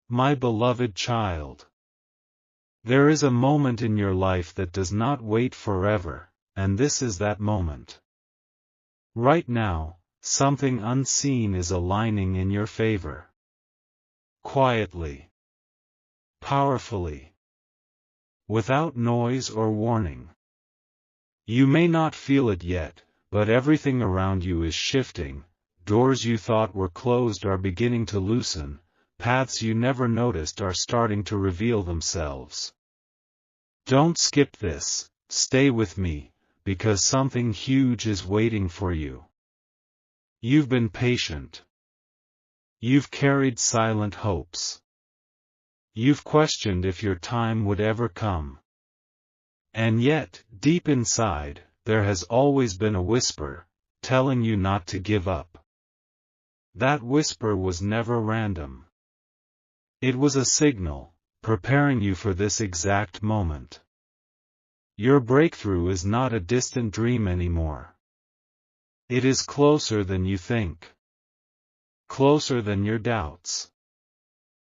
My beloved child. There is a moment in your life that does not wait forever, and this is that moment. Right now, something unseen is aligning in your favor. Quietly. Powerfully. Without noise or warning. You may not feel it yet, but everything around you is shifting. Doors you thought were closed are beginning to loosen, paths you never noticed are starting to reveal themselves. Don't skip this, stay with me, because something huge is waiting for you. You've been patient. You've carried silent hopes. You've questioned if your time would ever come. And yet, deep inside, there has always been a whisper, telling you not to give up. That whisper was never random. It was a signal, preparing you for this exact moment. Your breakthrough is not a distant dream anymore. It is closer than you think. Closer than your doubts.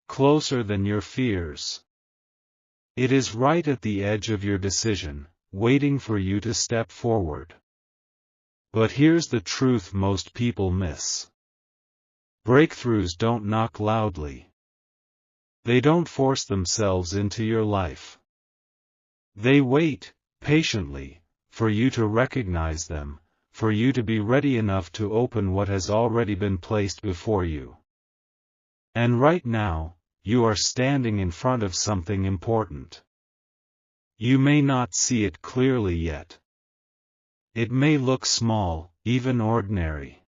Closer than your fears. It is right at the edge of your decision, waiting for you to step forward. But here's the truth most people miss. Breakthroughs don't knock loudly. They don't force themselves into your life. They wait, patiently, for you to recognize them, for you to be ready enough to open what has already been placed before you. And right now, you are standing in front of something important. You may not see it clearly yet. It may look small, even ordinary.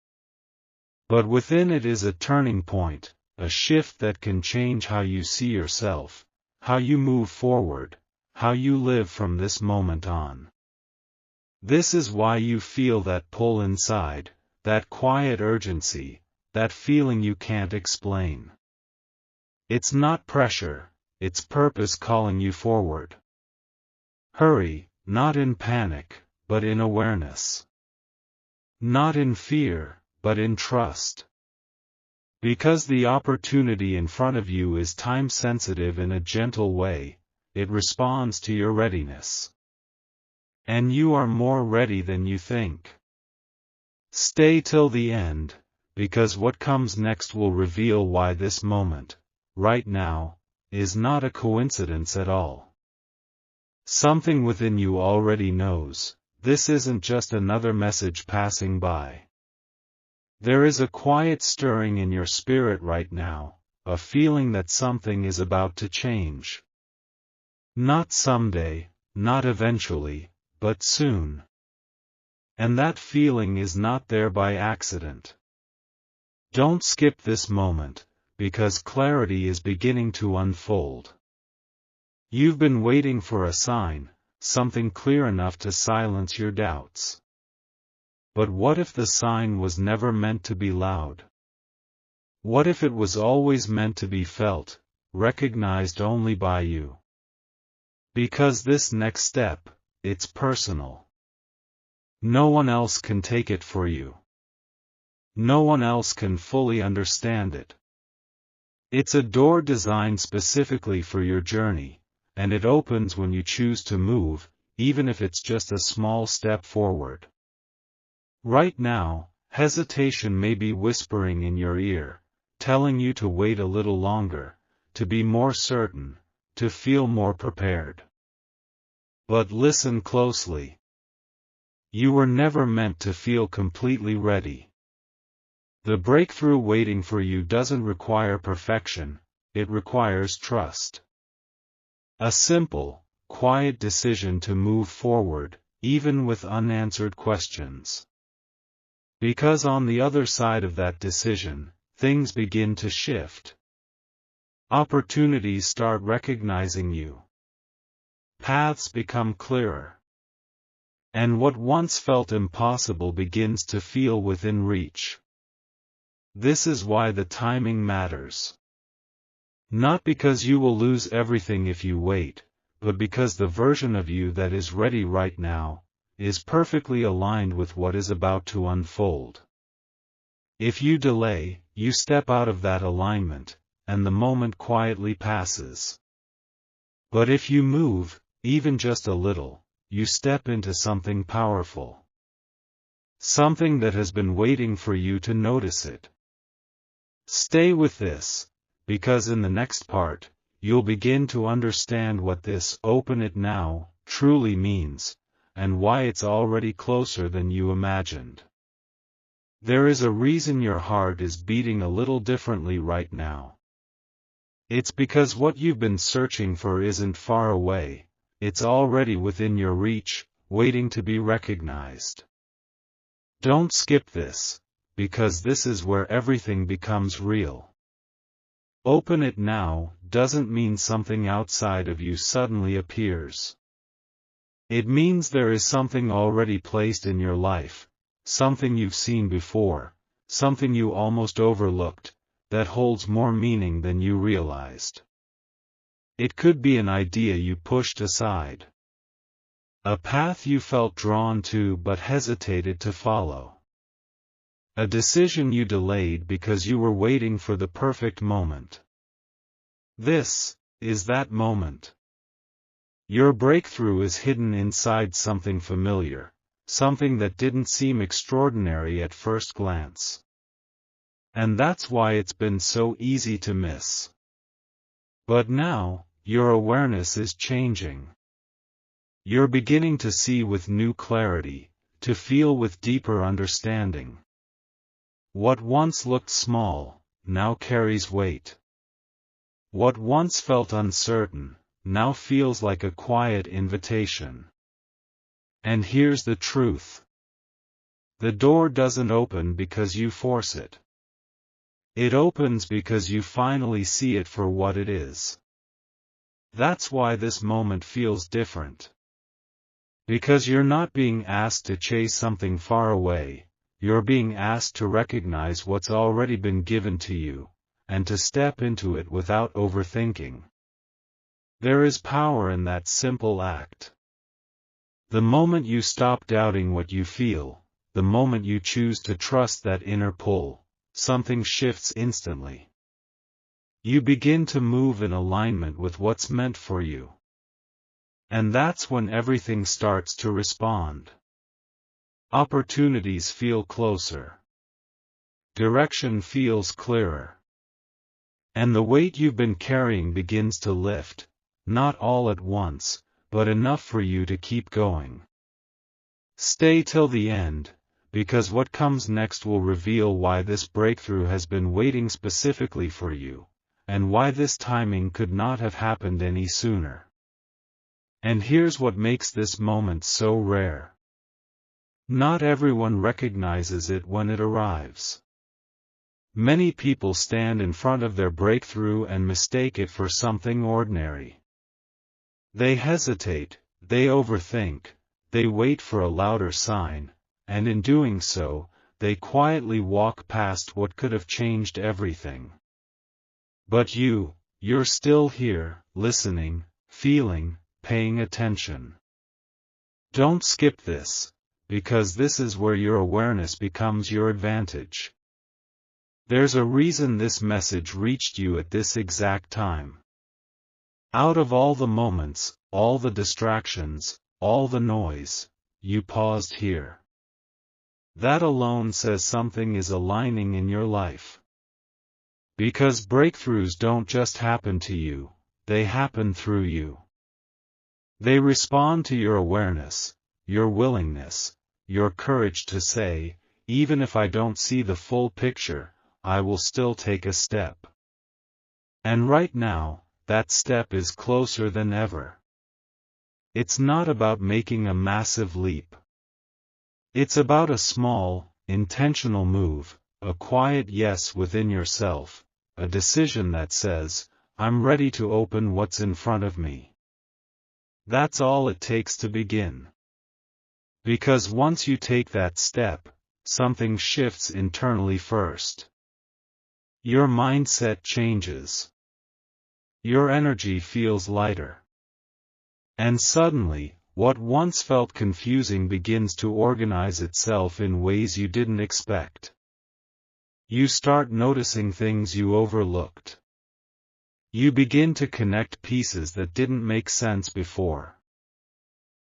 But within it is a turning point, a shift that can change how you see yourself, how you move forward, how you live from this moment on. This is why you feel that pull inside, that quiet urgency, that feeling you can't explain. It's not pressure, it's purpose calling you forward. Hurry, not in panic, but in awareness. Not in fear, but in trust. Because the opportunity in front of you is time-sensitive in a gentle way, it responds to your readiness. And you are more ready than you think. Stay till the end, because what comes next will reveal why this moment, right now, is not a coincidence at all. Something within you already knows, this isn't just another message passing by. There is a quiet stirring in your spirit right now, a feeling that something is about to change. Not someday, not eventually, but soon. And that feeling is not there by accident. Don't skip this moment, because clarity is beginning to unfold. You've been waiting for a sign, something clear enough to silence your doubts. But what if the sign was never meant to be loud? What if it was always meant to be felt, recognized only by you? Because this next step, it's personal. No one else can take it for you. No one else can fully understand it. It's a door designed specifically for your journey, and it opens when you choose to move, even if it's just a small step forward. Right now, hesitation may be whispering in your ear, telling you to wait a little longer, to be more certain, to feel more prepared. But listen closely. You were never meant to feel completely ready. The breakthrough waiting for you doesn't require perfection, it requires trust. A simple, quiet decision to move forward, even with unanswered questions. Because on the other side of that decision, things begin to shift. Opportunities start recognizing you. Paths become clearer. And what once felt impossible begins to feel within reach. This is why the timing matters. Not because you will lose everything if you wait, but because the version of you that is ready right now, is perfectly aligned with what is about to unfold. If you delay, you step out of that alignment, and the moment quietly passes. But if you move, even just a little, you step into something powerful. Something that has been waiting for you to notice it. Stay with this, because in the next part, you'll begin to understand what this "open it now" truly means, and why it's already closer than you imagined. There is a reason your heart is beating a little differently right now. It's because what you've been searching for isn't far away, it's already within your reach, waiting to be recognized. Don't skip this, because this is where everything becomes real. Open it now doesn't mean something outside of you suddenly appears. It means there is something already placed in your life, something you've seen before, something you almost overlooked, that holds more meaning than you realized. It could be an idea you pushed aside. A path you felt drawn to but hesitated to follow. A decision you delayed because you were waiting for the perfect moment. This is that moment. Your breakthrough is hidden inside something familiar, something that didn't seem extraordinary at first glance. And that's why it's been so easy to miss. But now, your awareness is changing. You're beginning to see with new clarity, to feel with deeper understanding. What once looked small, now carries weight. What once felt uncertain, now feels like a quiet invitation. And here's the truth. The door doesn't open because you force it. It opens because you finally see it for what it is. That's why this moment feels different. Because you're not being asked to chase something far away, you're being asked to recognize what's already been given to you, and to step into it without overthinking. There is power in that simple act. The moment you stop doubting what you feel, the moment you choose to trust that inner pull, something shifts instantly. You begin to move in alignment with what's meant for you. And that's when everything starts to respond. Opportunities feel closer. Direction feels clearer. And the weight you've been carrying begins to lift, not all at once, but enough for you to keep going. Stay till the end, because what comes next will reveal why this breakthrough has been waiting specifically for you, and why this timing could not have happened any sooner. And here's what makes this moment so rare. Not everyone recognizes it when it arrives. Many people stand in front of their breakthrough and mistake it for something ordinary. They hesitate, they overthink, they wait for a louder sign, and in doing so, they quietly walk past what could have changed everything. But you're still here, listening, feeling, paying attention. Don't skip this, because this is where your awareness becomes your advantage. There's a reason this message reached you at this exact time. Out of all the moments, all the distractions, all the noise, you paused here. That alone says something is aligning in your life. Because breakthroughs don't just happen to you, they happen through you. They respond to your awareness, your willingness, your courage to say, even if I don't see the full picture, I will still take a step. And right now, that step is closer than ever. It's not about making a massive leap. It's about a small, intentional move, a quiet yes within yourself, a decision that says, I'm ready to open what's in front of me. That's all it takes to begin. Because once you take that step, something shifts internally first. Your mindset changes. Your energy feels lighter. And suddenly, what once felt confusing begins to organize itself in ways you didn't expect. You start noticing things you overlooked. You begin to connect pieces that didn't make sense before.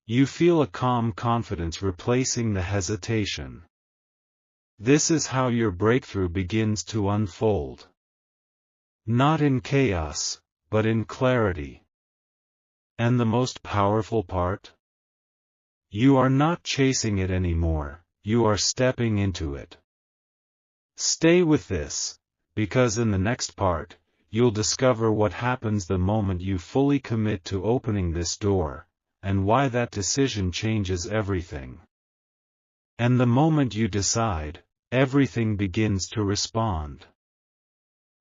You feel a calm confidence replacing the hesitation. This is how your breakthrough begins to unfold. Not in chaos, but in clarity. And the most powerful part? You are not chasing it anymore, you are stepping into it. Stay with this, because in the next part, you'll discover what happens the moment you fully commit to opening this door, and why that decision changes everything. And the moment you decide, everything begins to respond.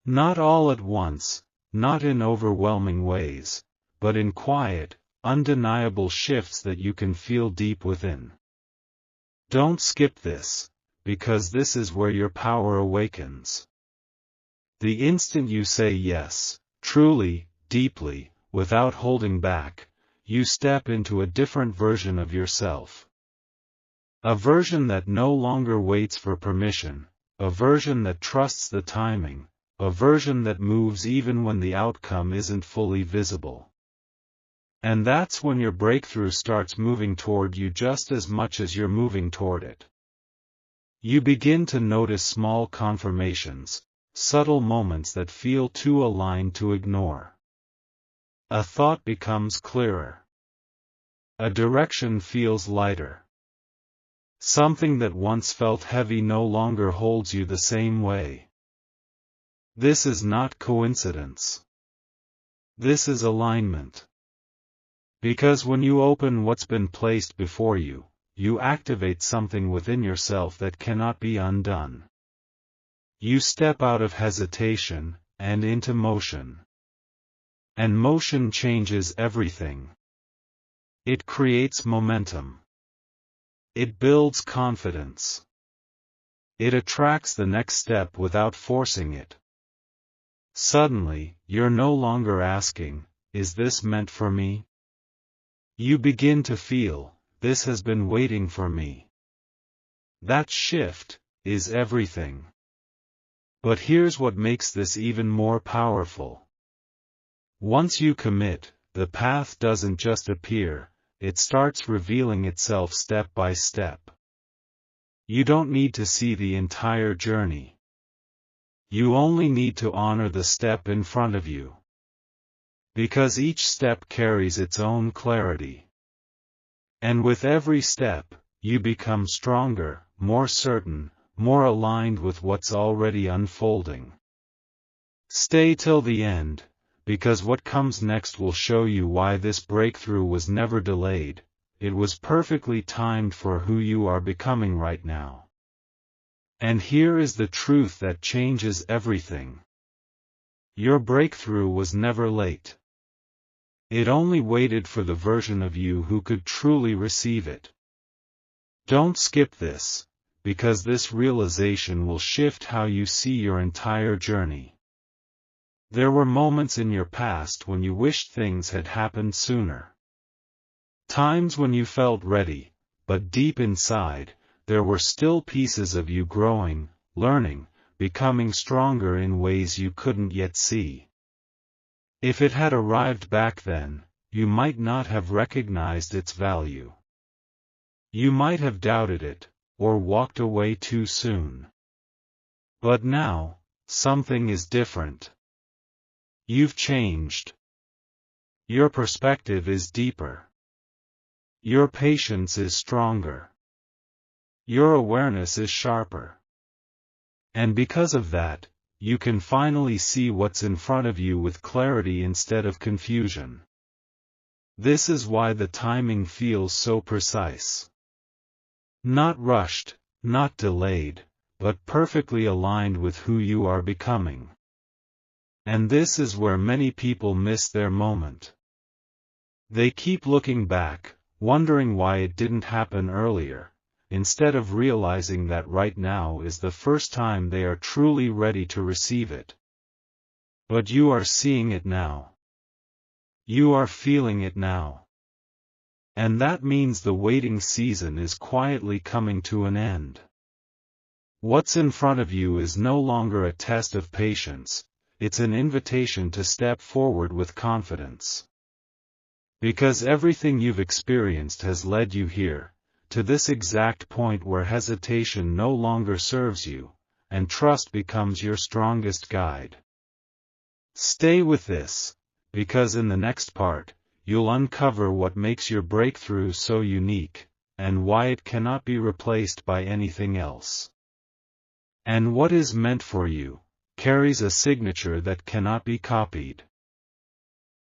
Not all at once, not in overwhelming ways, but in quiet, undeniable shifts that you can feel deep within. Don't skip this, because this is where your power awakens. The instant you say yes, truly, deeply, without holding back, you step into a different version of yourself. A version that no longer waits for permission, a version that trusts the timing, a version that moves even when the outcome isn't fully visible. And that's when your breakthrough starts moving toward you just as much as you're moving toward it. You begin to notice small confirmations, subtle moments that feel too aligned to ignore. A thought becomes clearer. A direction feels lighter. Something that once felt heavy no longer holds you the same way. This is not coincidence. This is alignment. Because when you open what's been placed before you, you activate something within yourself that cannot be undone. You step out of hesitation, and into motion. And motion changes everything. It creates momentum. It builds confidence. It attracts the next step without forcing it. Suddenly, you're no longer asking, "Is this meant for me?" You begin to feel, "This has been waiting for me." That shift is everything. But here's what makes this even more powerful. Once you commit, the path doesn't just appear, it starts revealing itself step by step. You don't need to see the entire journey. You only need to honor the step in front of you. Because each step carries its own clarity. And with every step, you become stronger, more certain, more aligned with what's already unfolding. Stay till the end, because what comes next will show you why this breakthrough was never delayed, it was perfectly timed for who you are becoming right now. And here is the truth that changes everything. Your breakthrough was never late. It only waited for the version of you who could truly receive it. Don't skip this, because this realization will shift how you see your entire journey. There were moments in your past when you wished things had happened sooner. Times when you felt ready, but deep inside, there were still pieces of you growing, learning, becoming stronger in ways you couldn't yet see. If it had arrived back then, you might not have recognized its value. You might have doubted it, or walked away too soon. But now, something is different. You've changed. Your perspective is deeper. Your patience is stronger. Your awareness is sharper. And because of that, you can finally see what's in front of you with clarity instead of confusion. This is why the timing feels so precise. Not rushed, not delayed, but perfectly aligned with who you are becoming. And this is where many people miss their moment. They keep looking back, wondering why it didn't happen earlier, instead of realizing that right now is the first time they are truly ready to receive it. But you are seeing it now. You are feeling it now. And that means the waiting season is quietly coming to an end. What's in front of you is no longer a test of patience, it's an invitation to step forward with confidence. Because everything you've experienced has led you here, to this exact point where hesitation no longer serves you, and trust becomes your strongest guide. Stay with this, because in the next part, you'll uncover what makes your breakthrough so unique, and why it cannot be replaced by anything else. And what is meant for you carries a signature that cannot be copied.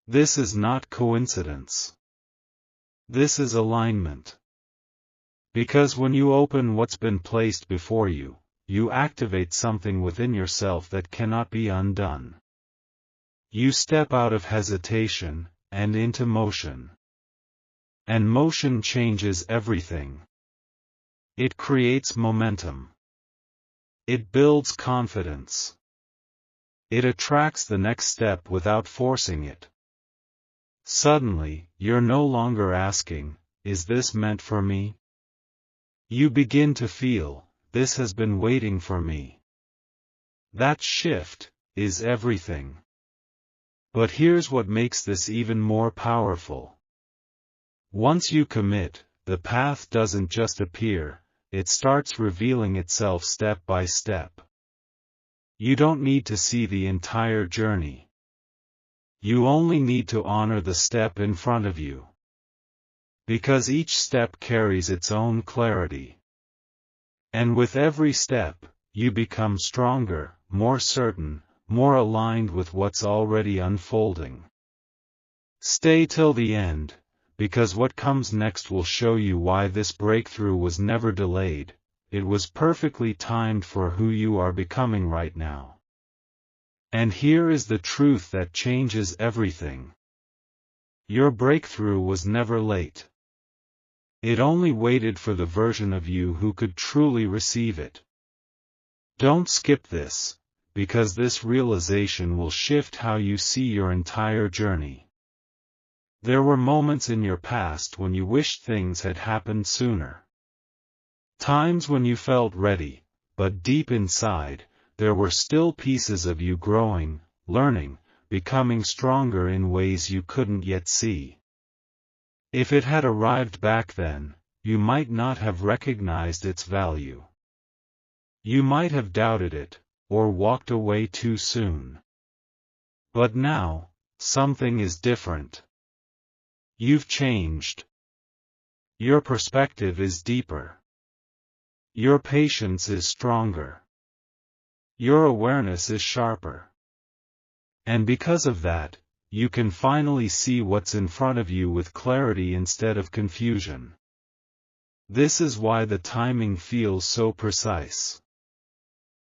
This is not coincidence. This is alignment. Because when you open what's been placed before you, you activate something within yourself that cannot be undone. You step out of hesitation, and into motion. And motion changes everything. It creates momentum. It builds confidence. It attracts the next step without forcing it. Suddenly, you're no longer asking, "Is this meant for me?" You begin to feel, "This has been waiting for me." That shift is everything. But here's what makes this even more powerful. Once you commit, the path doesn't just appear, it starts revealing itself step by step. You don't need to see the entire journey. You only need to honor the step in front of you. Because each step carries its own clarity. And with every step, you become stronger, more certain, more aligned with what's already unfolding. Stay till the end, because what comes next will show you why this breakthrough was never delayed, it was perfectly timed for who you are becoming right now. And here is the truth that changes everything. Your breakthrough was never late. It only waited for the version of you who could truly receive it. Don't skip this, because this realization will shift how you see your entire journey. There were moments in your past when you wished things had happened sooner. Times when you felt ready, but deep inside, there were still pieces of you growing, learning, becoming stronger in ways you couldn't yet see. If it had arrived back then, you might not have recognized its value. You might have doubted it, or walked away too soon. But now, something is different. You've changed. Your perspective is deeper. Your patience is stronger. Your awareness is sharper. And because of that, you can finally see what's in front of you with clarity instead of confusion. This is why the timing feels so precise.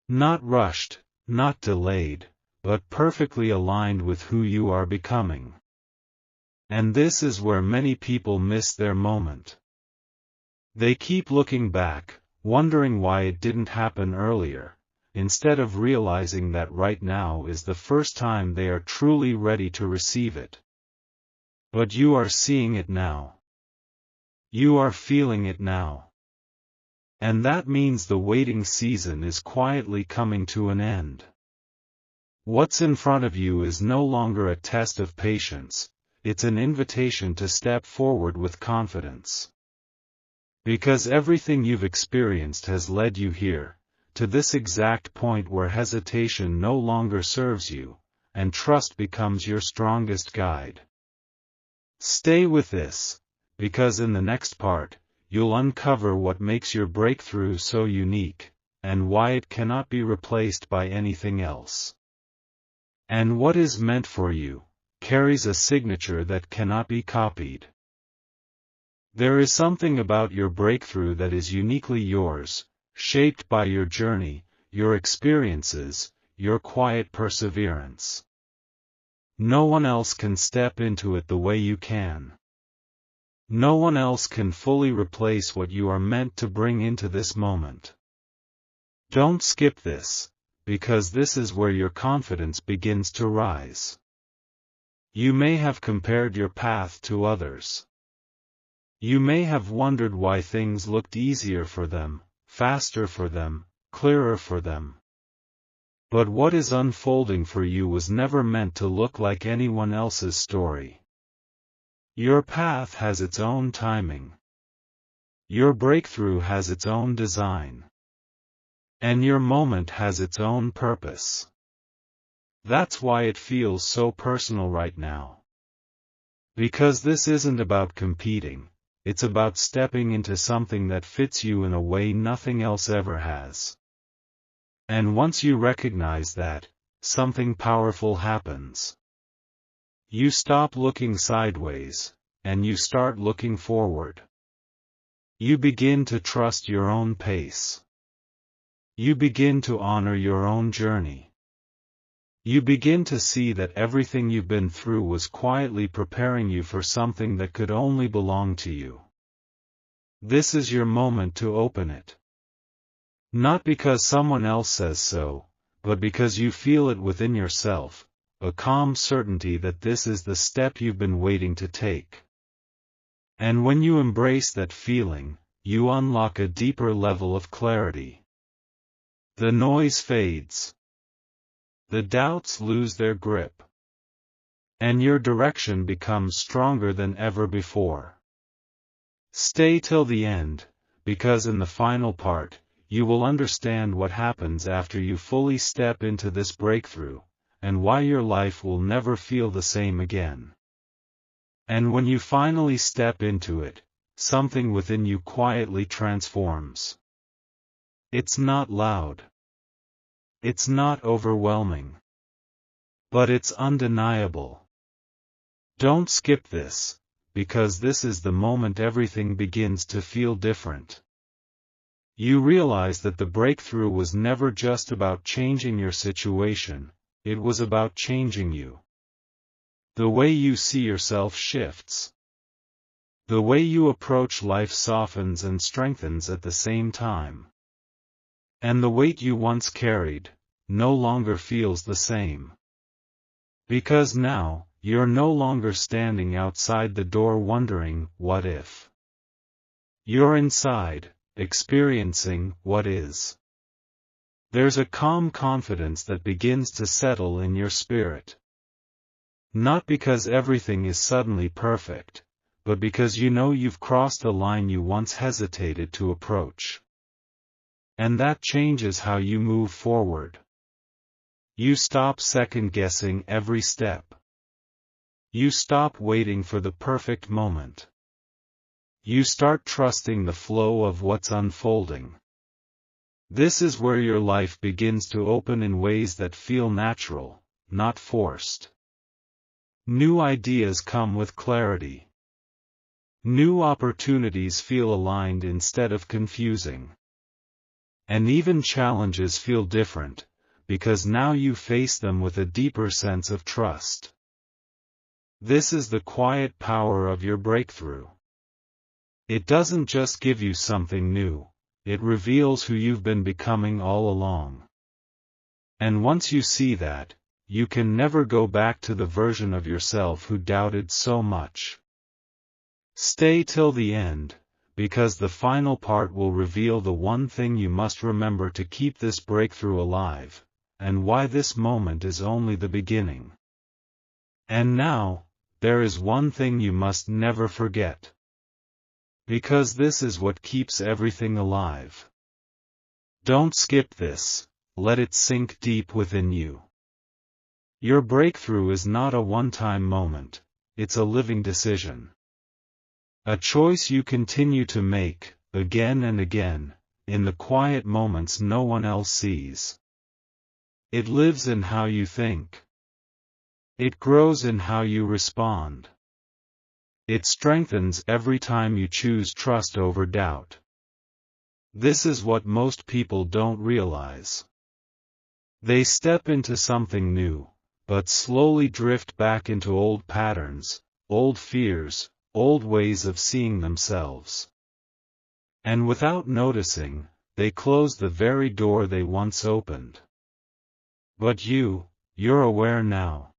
Not rushed, not delayed, but perfectly aligned with who you are becoming. And this is where many people miss their moment. They keep looking back, wondering why it didn't happen earlier, instead of realizing that right now is the first time they are truly ready to receive it. But you are seeing it now. You are feeling it now. And that means the waiting season is quietly coming to an end. What's in front of you is no longer a test of patience, it's an invitation to step forward with confidence. Because everything you've experienced has led you here, to this exact point where hesitation no longer serves you, and trust becomes your strongest guide. Stay with this, because in the next part, you'll uncover what makes your breakthrough so unique, and why it cannot be replaced by anything else. And what is meant for you carries a signature that cannot be copied. There is something about your breakthrough that is uniquely yours, shaped by your journey, your experiences, your quiet perseverance. No one else can step into it the way you can. No one else can fully replace what you are meant to bring into this moment. Don't skip this, because this is where your confidence begins to rise. You may have compared your path to others. You may have wondered why things looked easier for them, faster for them, clearer for them. But what is unfolding for you was never meant to look like anyone else's story. Your path has its own timing. Your breakthrough has its own design. And your moment has its own purpose. That's why it feels so personal right now. Because this isn't about competing, it's about stepping into something that fits you in a way nothing else ever has. And once you recognize that, something powerful happens. You stop looking sideways, and you start looking forward. You begin to trust your own pace. You begin to honor your own journey. You begin to see that everything you've been through was quietly preparing you for something that could only belong to you. This is your moment to open it. Not because someone else says so, but because you feel it within yourself, a calm certainty that this is the step you've been waiting to take. And when you embrace that feeling, you unlock a deeper level of clarity. The noise fades. The doubts lose their grip. And your direction becomes stronger than ever before. Stay till the end, because in the final part, you will understand what happens after you fully step into this breakthrough, and why your life will never feel the same again. And when you finally step into it, something within you quietly transforms. It's not loud. It's not overwhelming. But it's undeniable. Don't skip this, because this is the moment everything begins to feel different. You realize that the breakthrough was never just about changing your situation, it was about changing you. The way you see yourself shifts. The way you approach life softens and strengthens at the same time. And the weight you once carried, no longer feels the same. Because now, you're no longer standing outside the door wondering, what if? You're inside, experiencing what is. There's a calm confidence that begins to settle in your spirit. Not because everything is suddenly perfect, but because you know you've crossed a line you once hesitated to approach. And that changes how you move forward. You stop second-guessing every step. You stop waiting for the perfect moment. You start trusting the flow of what's unfolding. This is where your life begins to open in ways that feel natural, not forced. New ideas come with clarity. New opportunities feel aligned instead of confusing. And even challenges feel different, because now you face them with a deeper sense of trust. This is the quiet power of your breakthrough. It doesn't just give you something new, it reveals who you've been becoming all along. And once you see that, you can never go back to the version of yourself who doubted so much. Stay till the end, because the final part will reveal the one thing you must remember to keep this breakthrough alive, and why this moment is only the beginning. And now, there is one thing you must never forget. Because this is what keeps everything alive. Don't skip this, let it sink deep within you. Your breakthrough is not a one-time moment, it's a living decision. A choice you continue to make, again and again, in the quiet moments no one else sees. It lives in how you think. It grows in how you respond. It strengthens every time you choose trust over doubt. This is what most people don't realize. They step into something new, but slowly drift back into old patterns, old fears, old ways of seeing themselves. And without noticing, they close the very door they once opened. But you're aware now.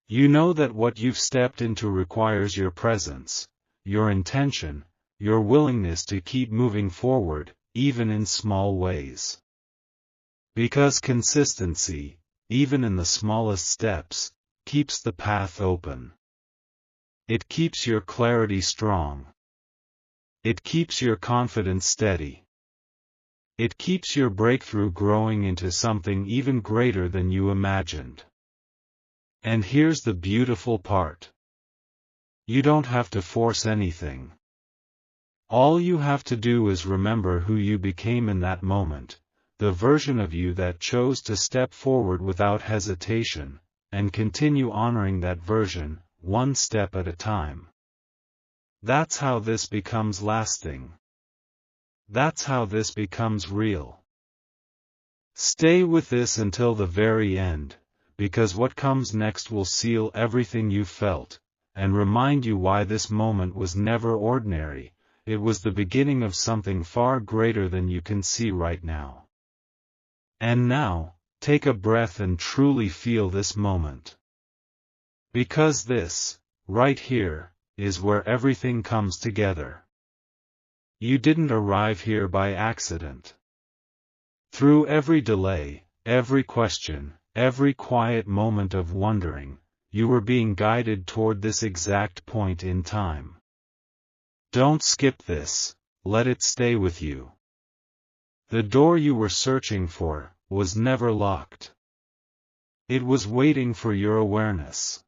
You know that what you've stepped into requires your presence, your intention, your willingness to keep moving forward, even in small ways. Because consistency, even in the smallest steps, keeps the path open. It keeps your clarity strong. It keeps your confidence steady. It keeps your breakthrough growing into something even greater than you imagined. And here's the beautiful part. You don't have to force anything. All you have to do is remember who you became in that moment, the version of you that chose to step forward without hesitation, and continue honoring that version, one step at a time. That's how this becomes lasting. That's how this becomes real. Stay with this until the very end, because what comes next will seal everything you felt, and remind you why this moment was never ordinary. It was the beginning of something far greater than you can see right now. And now, take a breath and truly feel this moment. Because this, right here, is where everything comes together. You didn't arrive here by accident. Through every delay, every question, every quiet moment of wondering, you were being guided toward this exact point in time. Don't skip this, let it stay with you. The door you were searching for was never locked. It was waiting for your awareness.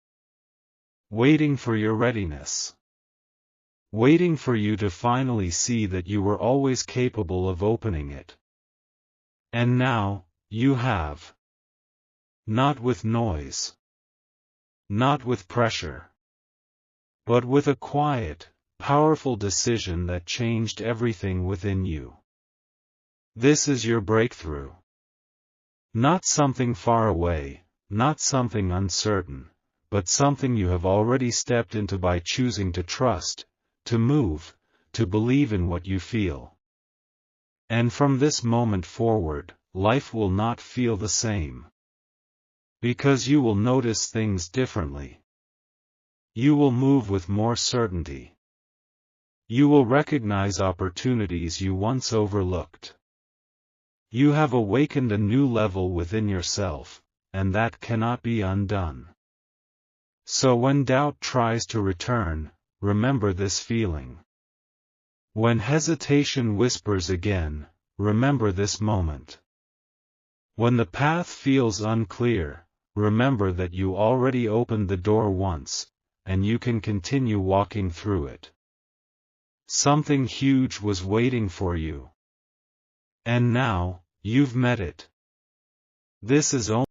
Waiting for your readiness. Waiting for you to finally see that you were always capable of opening it. And now, you have. Not with noise. Not with pressure. But with a quiet, powerful decision that changed everything within you. This is your breakthrough. Not something far away, not something uncertain, but something you have already stepped into by choosing to trust, to move, to believe in what you feel. And from this moment forward, life will not feel the same. Because you will notice things differently. You will move with more certainty. You will recognize opportunities you once overlooked. You have awakened a new level within yourself, and that cannot be undone. So when doubt tries to return, remember this feeling. When hesitation whispers again, remember this moment. When the path feels unclear, remember that you already opened the door once, and you can continue walking through it. Something huge was waiting for you. And now, you've met it. This is only